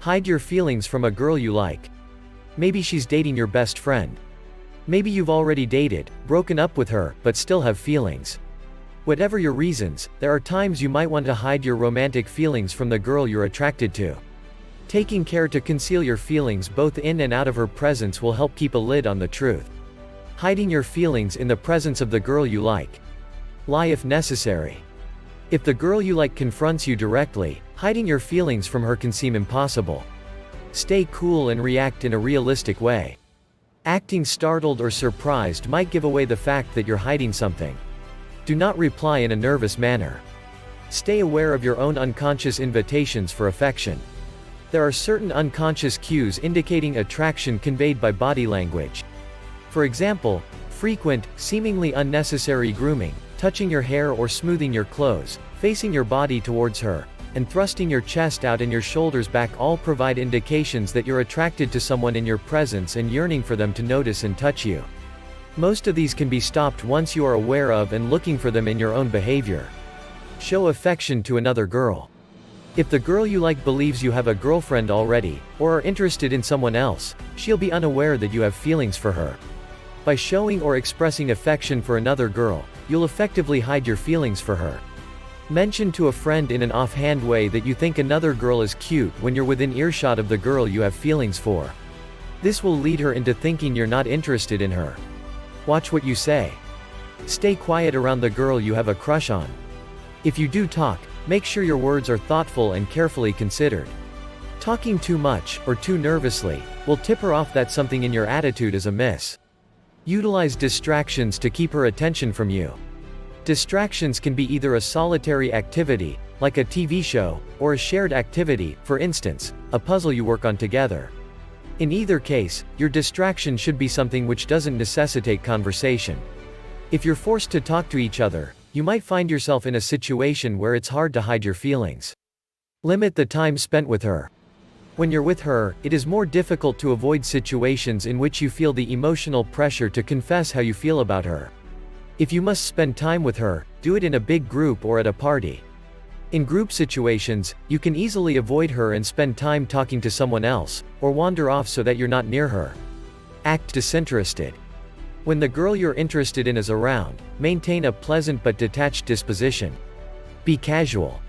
Hide your feelings from a girl you like. Maybe she's dating your best friend. Maybe you've already dated, broken up with her, but still have feelings. Whatever your reasons, there are times you might want to hide your romantic feelings from the girl you're attracted to. Taking care to conceal your feelings both in and out of her presence will help keep a lid on the truth. Hiding your feelings in the presence of the girl you like. Lie if necessary. If the girl you like confronts you directly, hiding your feelings from her can seem impossible. Stay cool and react in a realistic way. Acting startled or surprised might give away the fact that you're hiding something. Do not reply in a nervous manner. Stay aware of your own unconscious invitations for affection. There are certain unconscious cues indicating attraction conveyed by body language. For example, frequent, seemingly unnecessary grooming, touching your hair or smoothing your clothes, facing your body towards her, and thrusting your chest out and your shoulders back all provide indications that you're attracted to someone in your presence and yearning for them to notice and touch you. Most of these can be stopped once you are aware of and looking for them in your own behavior. Show affection to another girl. If the girl you like believes you have a girlfriend already, or are interested in someone else, she'll be unaware that you have feelings for her. By showing or expressing affection for another girl, you'll effectively hide your feelings for her. Mention to a friend in an offhand way that you think another girl is cute when you're within earshot of the girl you have feelings for. This will lead her into thinking you're not interested in her. Watch what you say. Stay quiet around the girl you have a crush on. If you do talk, make sure your words are thoughtful and carefully considered. Talking too much, or too nervously, will tip her off that something in your attitude is amiss. Utilize distractions to keep her attention from you. Distractions can be either a solitary activity, like a TV show, or a shared activity, for instance, a puzzle you work on together. In either case, your distraction should be something which doesn't necessitate conversation. If you're forced to talk to each other, you might find yourself in a situation where it's hard to hide your feelings. Limit the time spent with her. When you're with her, it is more difficult to avoid situations in which you feel the emotional pressure to confess how you feel about her. If you must spend time with her, do it in a big group or at a party. In group situations, you can easily avoid her and spend time talking to someone else, or wander off so that you're not near her. Act disinterested. When the girl you're interested in is around, maintain a pleasant but detached disposition. Be casual.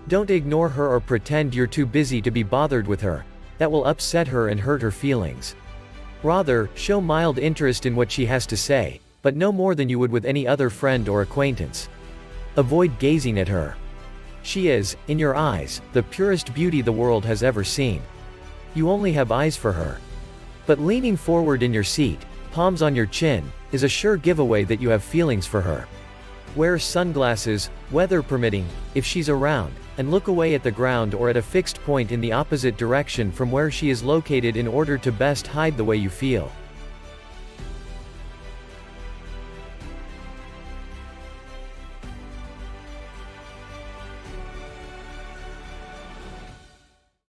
Don't ignore her or pretend you're too busy to be bothered with her. That will upset her and hurt her feelings. Rather, show mild interest in what she has to say, but no more than you would with any other friend or acquaintance. Avoid gazing at her. She is, in your eyes, the purest beauty the world has ever seen. You only have eyes for her. But leaning forward in your seat, palms on your chin, is a sure giveaway that you have feelings for her. Wear sunglasses, weather permitting, if she's around, and look away at the ground or at a fixed point in the opposite direction from where she is located in order to best hide the way you feel.